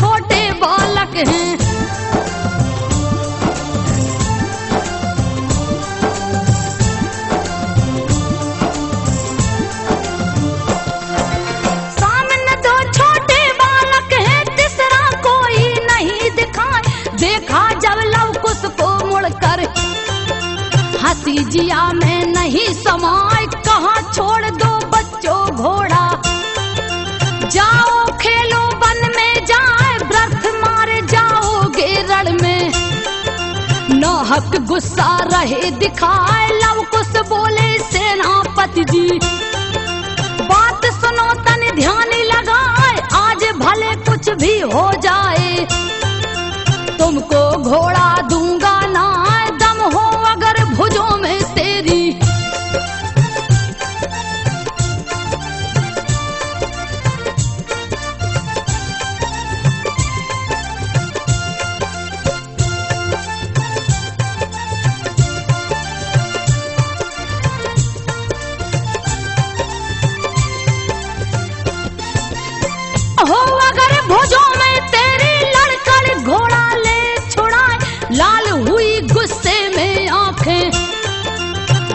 छोटे बालक हैं। सामने दो छोटे बालक हैं, तीसरा कोई नहीं दिखाए। देखा जब लव कुश को मुड़कर, हंसी जिया में नहीं समाए। कहाँ छोड़ दो बच्चों घोड़ा, जाओ खेलो वन में जाए। व्रत मारे जाओगे रण में, नाहक गुस्सा रहे दिखाए। लव कुश बोले सेनापति जी, बात सुनो तन ध्यान लगाए। आज भले कुछ भी हो जाए, तुमको घोड़ा दूंगा ना। दम हो अगर भुजों में तेरी, हो अगर भुजों में तेरी, लड़कर घोड़ा ले छुड़ाए। लाल हुई गुस्से में आंखें,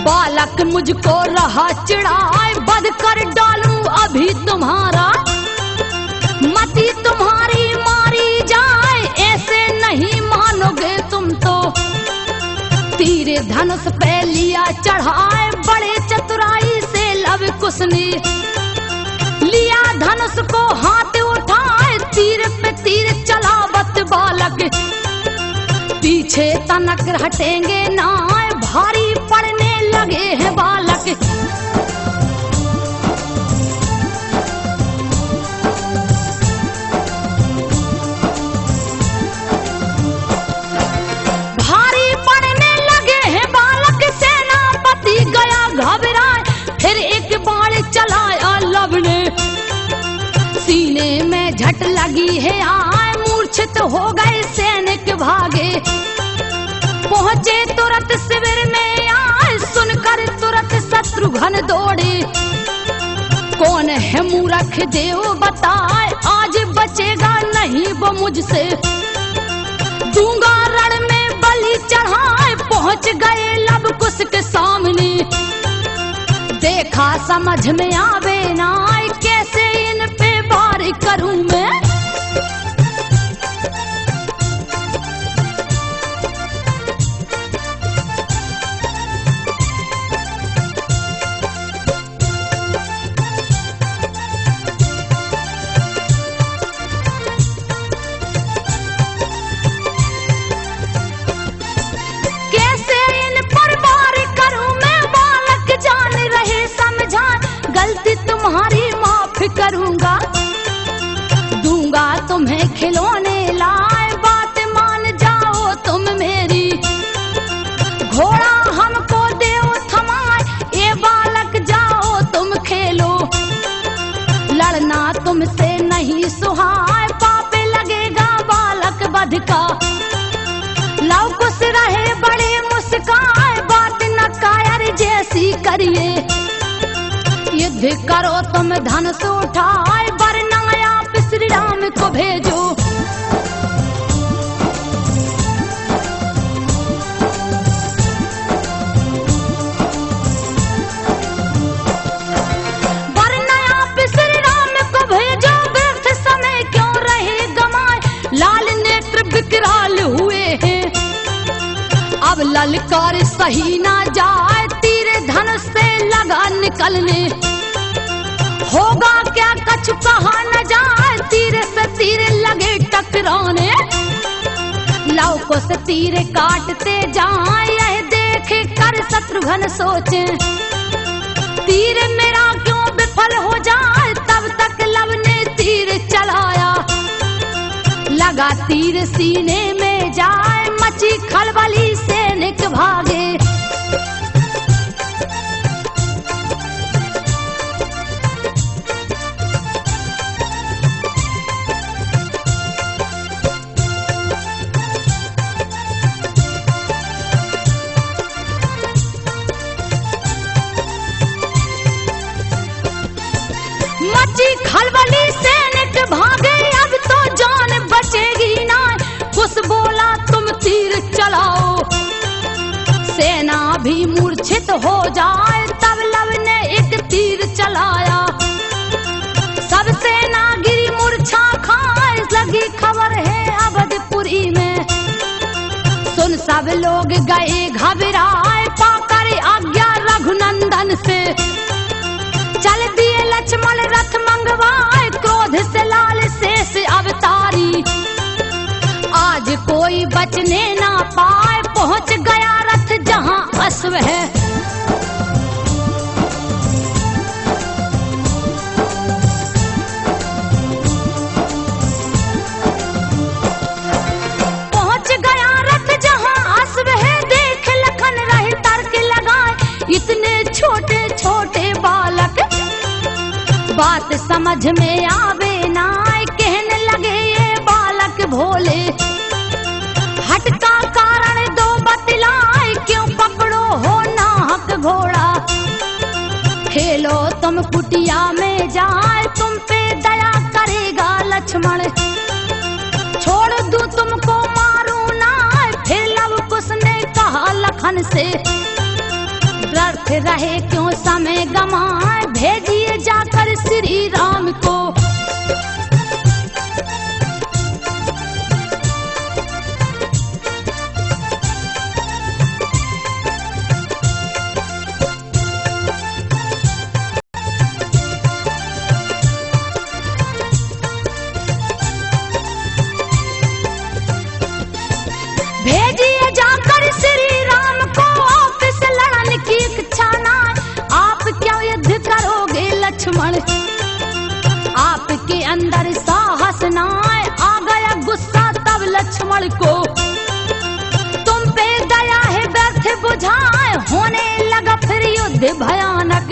बालक मुझको रहा चिढ़ाए। बद कर डालूं अभी तुम्हारा, मती तुम्हारी मारी जाए। ऐसे नहीं मानोगे तुम तो, तीरे धनुष पे लिया चढ़ाए। बड़े चतुराई से लव कुश ने लिया धनुष को हाथ उठाए। तीर पे तीर चलावत बालक, पीछे तनक हटेंगे ना। भारी पड़ने लगे हैं बालक, भारी पड़ने लगे हैं बालक। सेनापति गया घबराए, फिर एक बाण चलाया लव ने। सीने में झट लगी है आए, मूर्छित हो गए सैनिक भागे। पहुंचे तुरंत शिविर में आए, सुनकर तुरंत शत्रुघ्न दौड़े। कौन है मूर्ख देव बताए, आज बचेगा नहीं वो मुझसे। दूंगा रण में बलि चढ़ाए। पहुंच गए लव कुश के सामने, देखा समझ में आवे ना। कैसे इन पे वार करूं मैं, कैसे इन पर वार करूं मैं। बालक जान रहे समझा, गलती तुम्हारी माफ करूंगा। दूंगा तुम्हें खिलौने लाए, बात मान जाओ तुम मेरी। घोड़ा हमको देओ थमाए, ये बालक जाओ तुम खेलो। लड़ना तुमसे नहीं सुहाए, पाप लगेगा बालक वध का। लव कुश रहे बड़े मुस्काए, बात न कायर जैसी करिए। युद्ध करो तुम धनुष उठाए, वरना आप श्री राम को भेजो। वरना आप श्री राम को भेजो, व्यर्थ समय क्यों रहे गमाए। लाल नेत्र विकराल हुए हैं, अब ललकार सही ना जाए। तीर धनुष से लगा निकलने, होगा क्या कछु कहा न जाए। तीर से तीर लगे टकराने, लव कुश तीर काटते जाए। यह देख कर शत्रुघ्न सोचे, तीर मेरा क्यों विफल हो जाए। तब तक लव ने तीर चलाया, लगा तीर सीने में जाए। मची खलबली सैनिक भागे, मची खलबली सैनिक भागे। अब तो जान सब लोग गए घबराए पाकर आज्ञा रघुनंदन से। चल दिए लक्ष्मण रथ मंगवाए, क्रोध से लाल शेष अवतारी। आज कोई बचने ना पाए, पहुंच गया रथ जहां अश्व है। पहुंच गया रथ जहां अश्व है, देख लखन रहे तर्क लगाए। इतने छोटे छोटे बालक बात समझ में आवे ना, कहने लगे ये बालक भोले। हट का कारण दो बतलाए, क्यों पकड़ो हो नाहक घोड़ा। खेलो तुम कुटिया में जाए, तुम पे दया करेगा लक्ष्मण। छोड़ दूं तुमको मारू ना, फिर लव कुश ने कहा लखन से। व्यर्थ रहे क्यों समय गमाए, भेजिए जाकर श्री राम को। भेजिए जाकर श्री राम को, ऑफिस लड़न की इच्छा ना। आप क्या युद्ध करोगे लक्ष्मण, आपके अंदर साहस ना। आ गया गुस्सा तब लक्ष्मण को, तुम पे दया है व्यर्थ बुझाए। होने लगा फिर युद्ध भयानक,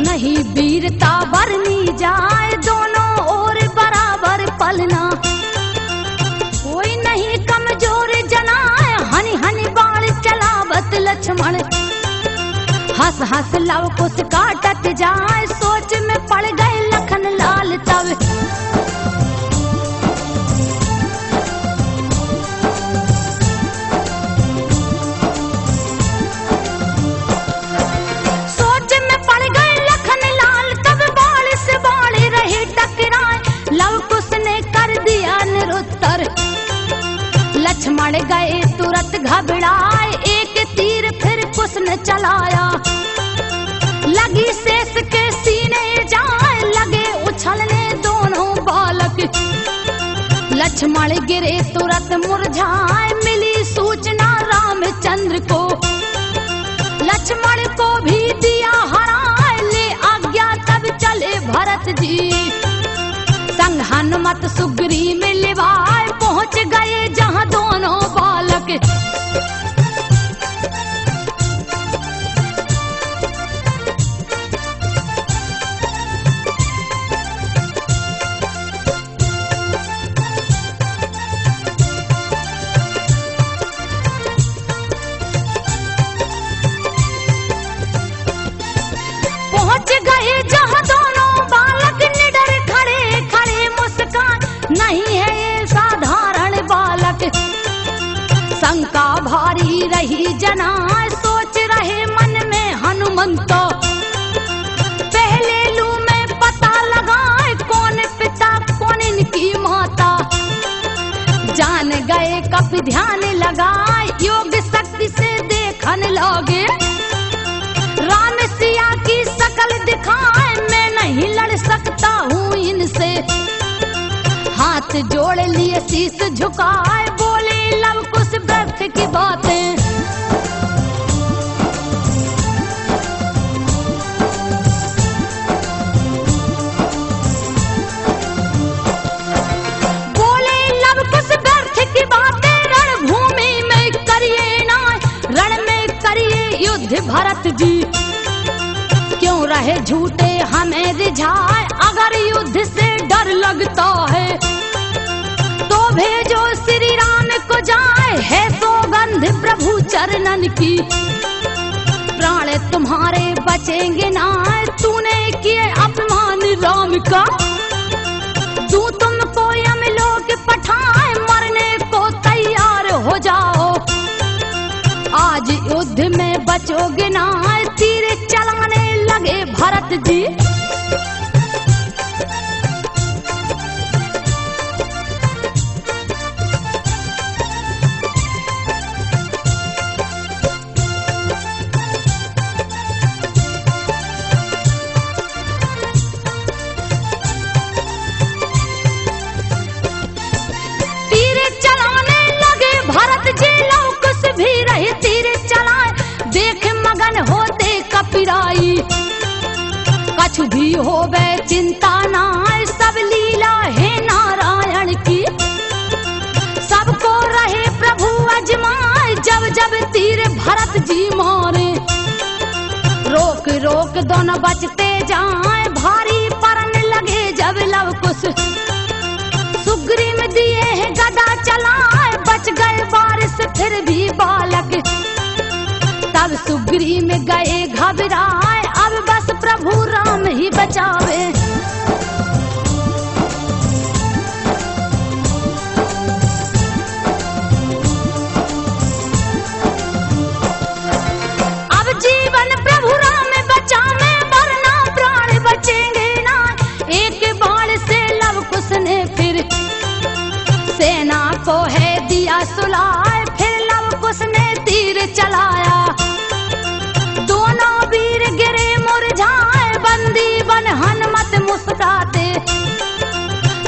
नहीं वीरता बरनी जाए। दोनों ओर बराबर पलना, कोई नहीं कमजोर जनाए। हनी हनी बाण चलावत लक्ष्मण, हंस हंस लव कुश काटत जाए। सोच में पड़ गए लखन लाल तब, सोच में पड़ गए लखन लाल तब। बाण से बाण रहे टकराए, लव कुश ने कर दिया निरुत्तर। लक्ष्मण गए तुरंत घबराए, एक तीर फिर कुश ने चलाया। लगी शेष के सीने जाए, लगे उछलने दोनों बालक। लक्ष्मण गिरे तुरंत मुरझाए, मिली सूचना रामचंद्र को। लक्ष्मण को भी दिया हराए, ले आज्ञा तब चले भरत जी। संग हनुमत सुग्रीव मिलवाए, पहुंच गए जहां दोनों बालक। पहुंच गए जहां दोनों बालक, निडर खड़े खड़े मुस्कान। नहीं है ये साधारण बालक, शंका भारी रही जना। सोच रहे मन में हनुमंत, पहले लू में पता लगाए। कौन पिता कौन इनकी माता, जान गए कब ध्यान लगाए। योग शक्ति से देखने लगे, राम सिया की शकल दिखाए। मैं नहीं लड़ सकता हूँ इनसे, हाथ जोड़ लिए शीश झुकाए। बोले लव कुश व्यर्थ की बातें, बोले लव कुश व्यर्थ की बातें। रणभूमि में करिए ना, रण में करिए युद्ध भरत जी। क्यों रहे झूठे हमें रिझाए, अगर युद्ध से डर लगता है तो भेजो श्री राम को जाए। है सौगंध प्रभु चरणन की, प्राण तुम्हारे बचेंगे ना। तूने किए अपमान राम का, तू तुमको यमलोक पठाए। मरने को तैयार हो जाओ, आज युद्ध में बचोगे ना। तीर चलाने लगे भरत जी। मगन होते कपिराई। कछु भी होवे चिंता ना, सब लीला है नारायण की। सबको रहे प्रभु अजमाए, जब जब तीर भरत जी मारे। रोक रोक दोनों बचते जाए, भारी परन लगे जब लव कुश। सुग्रीव दिए हैं गदा चलाए, बच गए बारिश फिर भी बालक। तब सुग्रीव गए घबराए, अब बस प्रभु राम ही बचावे। अब जीवन प्रभु राम बचावे, वरना प्राण बचेंगे ना। एक बाण से लव कुश ने फिर सेना को है दिया सुलाए, फिर लव कुश ने तीर चलाया। दोनों वीर गिरे मुरझाए, बंदी बन हनुमत मुस्कुराते।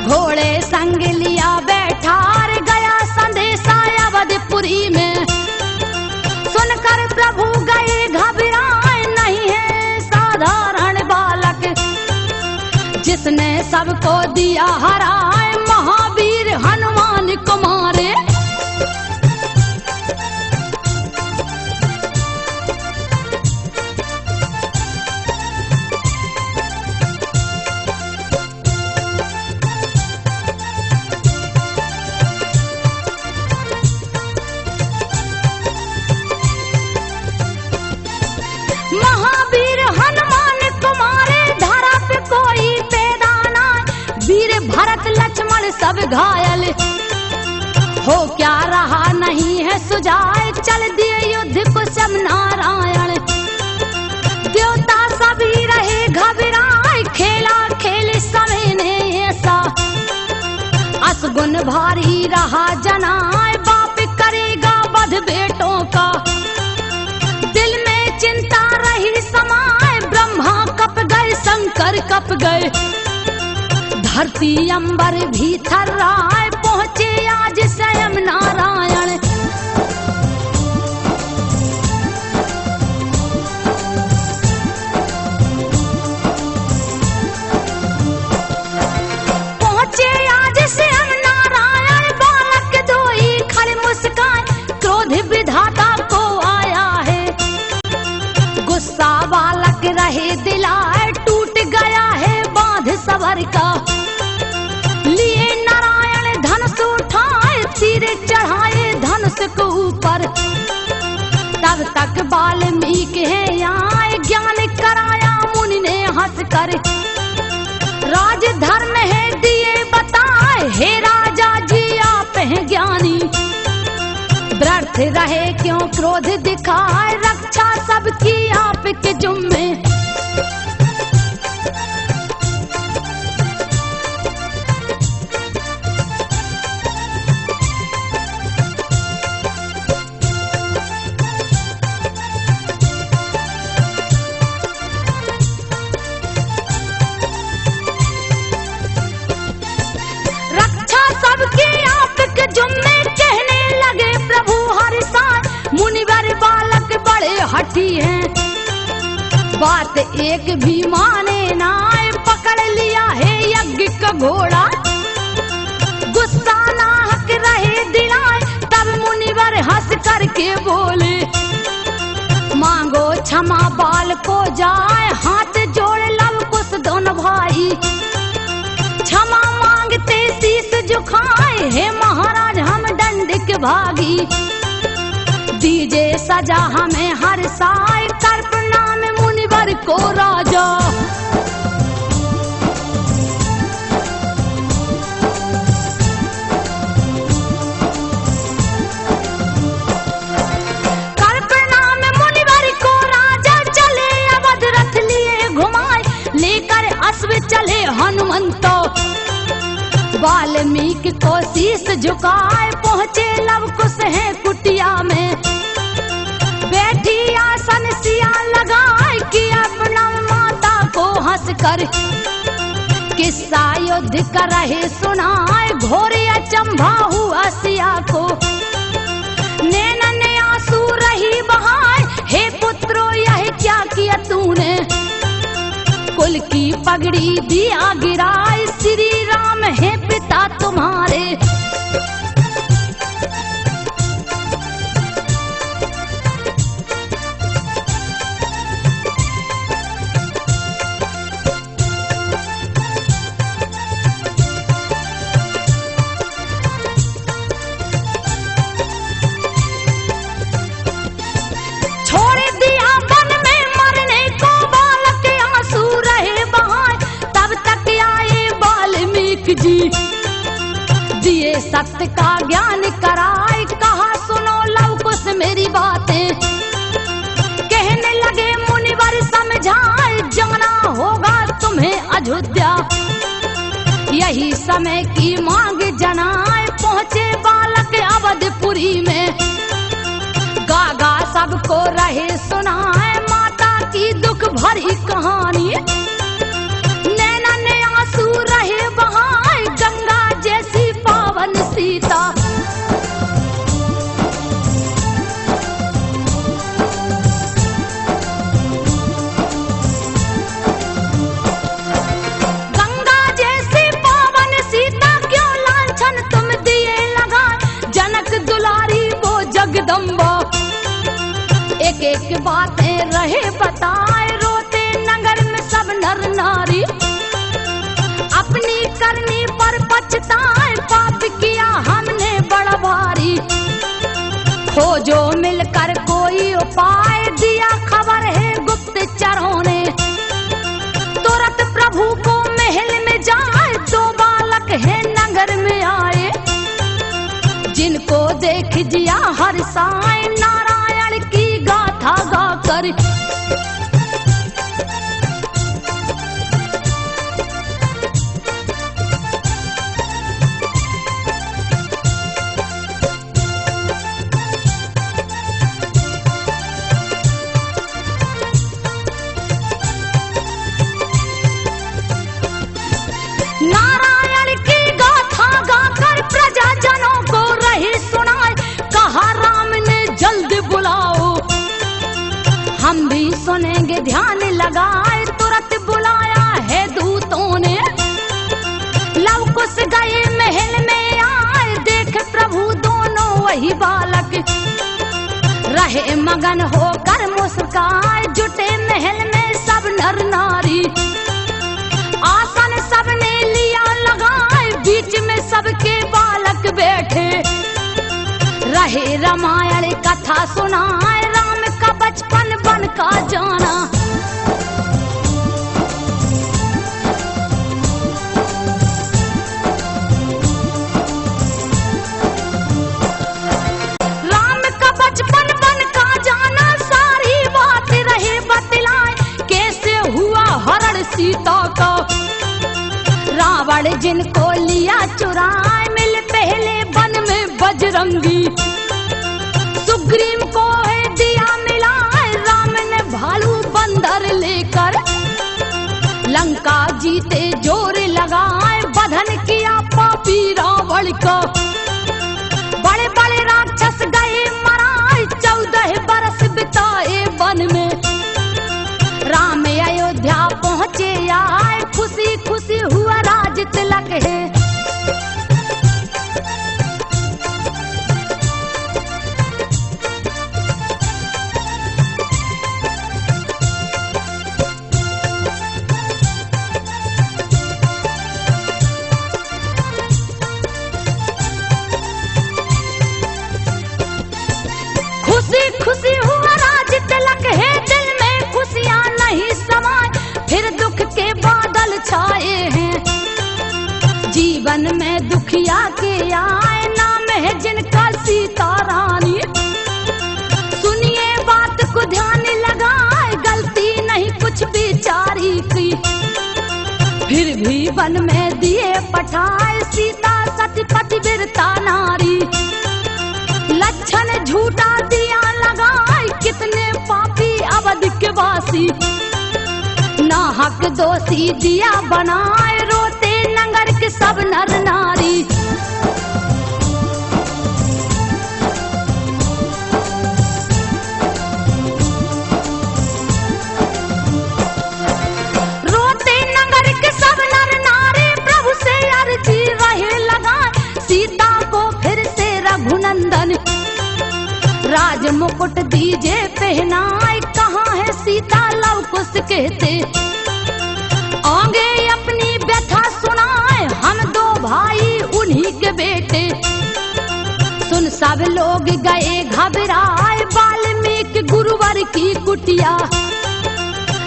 घोड़े संग लिया बैठार, गया संदेशा अवधपुरी में। सुनकर प्रभु गए घबराए, नहीं है साधारण बालक। जिसने सबको दिया हराए, महावीर हनुमान को मारे। महावीर हनुमान को मारे, धरा पे कोई पैदा ना। वीर भरत लक्ष्मण सब घायल, हो क्या रहा नहीं है सुझाए। चल दिए युद्ध को सब नारायण। देवता सभी रहे घबराए, खेला खेल समय ने ऐसा। असगुन भारी रहा जनाए, बाप करेगा वध बेटों का। दिल में चिंता रही समाए, ब्रह्मा कप गए शंकर कप गए। धरती अंबर भी थर्राए, पहुंचे आज स्वयं नारायण। पहुंचे आज स्वयं नारायण, बालक दोई खड़े मुस्कान। क्रोध विधाता को आया है, गुस्सा बालक रहे दिलाए। टूट गया है बांध सबर का, लिए नारायण धनुष उठाए। तीर चढ़ाए धनुष को ऊपर, तब तक वाल्मीकि है आए। ज्ञान कराया मुनि ने हंस कर, राज धर्म है दिए बताए। हे राजा जी आप हैं ज्ञानी, व्यर्थ रहे क्यों क्रोध दिखाए। रक्षा सबकी आपके जुम्मे। रक्षा सबकी आपके जुम्मे, कहने लगे प्रभु हर साथ। मुनिवर बालक बड़े हठी हैं, बात एक भी माने ना। पकड़ लिया है यज्ञ का घोड़ा, गुस्सा नाहक रहे दिलाए। तब मुनिवर हंस करके बोले, मांगो क्षमा बाल को जाए। हाथ जोड़ लव कुश दोनों भाई, क्षमा मांगते शीस झुकाए। हे महाराज हम दंड के भागी, दीजे सजा हमें हर साय। कर प्रणाम मुनिवर को राजा। कर प्रणाम मुनिवर को राजा, चले अवध रथ लिए घुमाए। लेकर अश्व चले हनुमंतो, वाल्मीकि को शीस झुकाए। पहुंचे लव कुश है कुटिया में, बैठी आसन सिया लगाए। किया प्रणाम माता को हंस कर, किस्सा युद्ध कर रहे सुनाए। घोरे अचंभा हुआ सिया को, नैनन आंसू रही बहाए। हे पुत्रो यह पगड़ी दिया गिराए, श्री राम है पिता तुम्हारे। जी दिए सत्य का ज्ञान कराए, कहा सुनो लव कुश मेरी बातें। कहने लगे मुनिवर समझाए, जाना होगा तुम्हें अयोध्या। यही समय की मांग जनाए, पहुँचे बालक अवधपुरी में। गागा सबको रहे सुनाए, माता की दुख भरी कहानी। नैना ने आंसू रहे बहाए, गंगा जैसी पावन सीता। गंगा जैसी पावन सीता क्यों लांछन तुम दिए लगा, जनक दुलारी वो जगदम्बा। एक एक बातें रहे बताए, रोते नगर में सब नर नारी। अपनी करनी पर पछताए, पाप किया हमने बड़ा भारी। खोजो मिलकर कोई उपाय, दिया खबर है गुप्तचरों ने। तुरंत प्रभु को महल में जाए, दो बालक है नगर में आए। जिनको देख जिया हर्षाए, नारायण की गाथा गाकर। नारायण की गाथा गाकर प्रजाजनों को रहे सुनाए, कहा राम ने जल्द बुलाओ। हम भी सुनेंगे ध्यान लगाए, तुरंत बुलाया है दूतों ने। लव कुश गए महल में आए, देख प्रभु दोनों वही बालक। रहे मगन होकर मुस्काए, जुटे महल में सब नर नारी। आसन सबने लिया लगाए, बीच में सबके बालक बैठे। रहे रामायण कथा सुनाए, राम का बचपन बन का जाना। राम का बचपन बन का जाना, सारी बात रहे बतलाए। कैसे हुआ हरण सीता का, रावण जिनको लिया चुराए। मिल पहले वन में बजरंगी, सुग्रीव को है दिया मिलाए। राम ने भालू बंदर लेकर, लंका जीते जोर लगाए। बधन किया पापी रावण का, बड़े बड़े राक्षस गए मराए। 14 बरस बिताए वन में, राम अयोध्या पहुँचे आए। खुशी खुशी हुआ राज तिलक है। खुशी खुशी हुआ राज तिलक है, दिल में खुशियाँ नहीं समाए। फिर दुख के बादल छाए हैं, जीवन में दुखिया के आए। नाम है जिनका सीता रानी। सुनिए बात को ध्यान लगाए, गलती नहीं कुछ बेचारी की। फिर भी वन में दिए पठाए, सीता सती पतिव्रता नारी। लक्षण झूठा दिया लगाए, कितने पापी अवध के वासी। नाहक दोषी दिया बनाए, रोते नगर के सब नर नारी। रोते नगर मुकुट दीजे पहनाए, कहाँ है सीता लव कुश कहते, आगे अपनी व्यथा सुनाए, हम दो भाई उन्हीं के बेटे। सुन सब लोग गए घबराए, वाल्मीकि गुरुवर की कुटिया,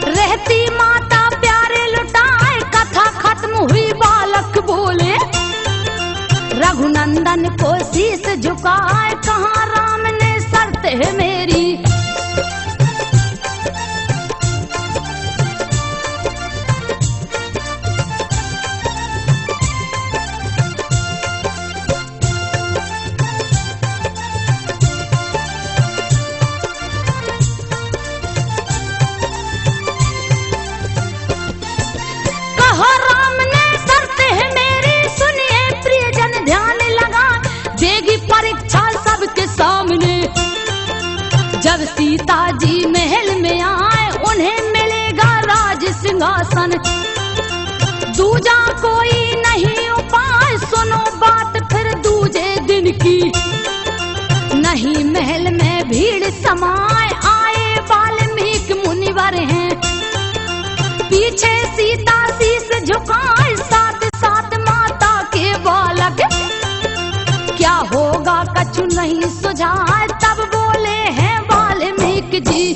रहती माता प्यारे लुटाए, कथा खत्म हुई बालक बोले, रघुनंदन को शीश झुकाए, कहाँ राम ने शर्त है मेरी। कहा राम ने शर्त है मेरी, सुनिए प्रियजन ध्यान लगा, देगी परीक्षा सबके सामने। जब सीता जी महल में आए, उन्हें मिलेगा राज सिंहासन, दूजा कोई नहीं उपाय, सुनो बात फिर दूजे दिन की। नहीं महल में भीड़ समाए, आए वाल्मीकि मुनिवर हैं, पीछे सीता शीश झुकाए, साथ साथ माता के बालक, क्या होगा कछु नहीं सुझाए, तब बोले हैं वाल्मीकि जी।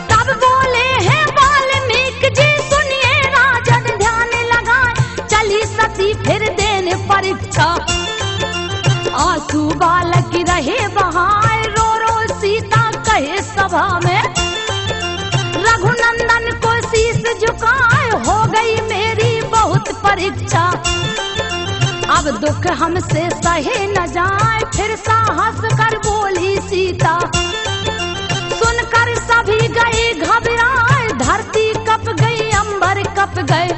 तब बोले हैं वाल्मीकि जी, सुनिए राजन ध्यान लगाए, चली सती फिर देने परीक्षा, आंसू बालक रहे बहाए, रो रो सीता कहे सभा में, रघुनंदन को शीश झुकाए, हो गई मेरी बहुत परीक्षा, अब दुख हमसे सहे न जाए, फिर साहस कर बोली सीता। सुनकर सभी गए घबराए, धरती कप गई अंबर कप गए,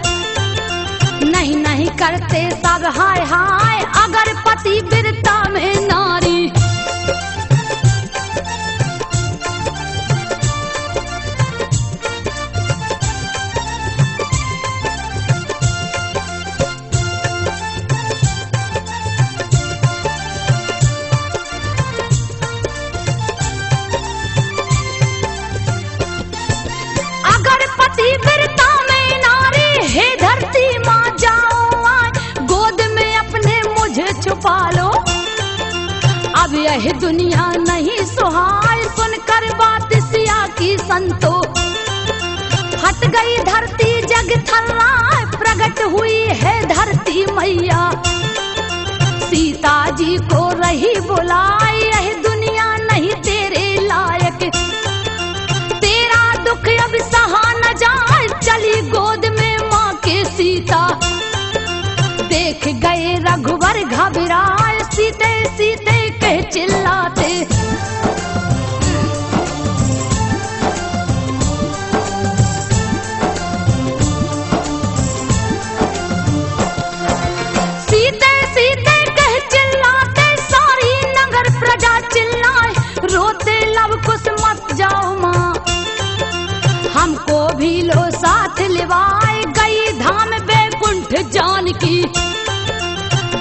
नहीं नहीं करते सब हाय हाय, अगर पति वीरता में नारी। अगर पति वीरता में नारी, हे धरती माँ जाओ आए, गोद में अपने मुझे छुपा लो, अब यह दुनिया नहीं सुहाए, सुनकर बात सिया की संतो, हट गई धरती जग थर्राए, प्रकट हुई है धरती मैया, सीता जी को रही बुलाए, यह दुनिया नहीं तेरे लायक, तेरा दुख अब सहा न जाए, चली गोद में माँ के सीता। देख गए रघुवर घबराए, सीते सीते कह चिल्लाते, सीते सीते कह चिल्लाते, सारी नगर प्रजा चिल्लाए, रोते लव कुश मत जाओ माँ, हमको भी लो साथ लिवाए, गई धाम बैकुंठ जानकी,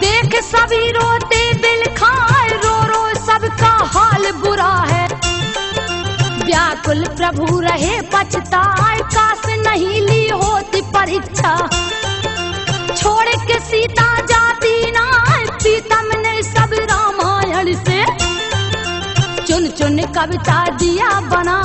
देख सभी रोते दिल खाए, रो रो सबका हाल बुरा है, व्याकुल प्रभु रहे पछताए, काश नहीं ली होती परीक्षा, छोड़ के सीता जाती ना, प्रीतम ने सब रामायण से चुन चुन कविता दिया बना।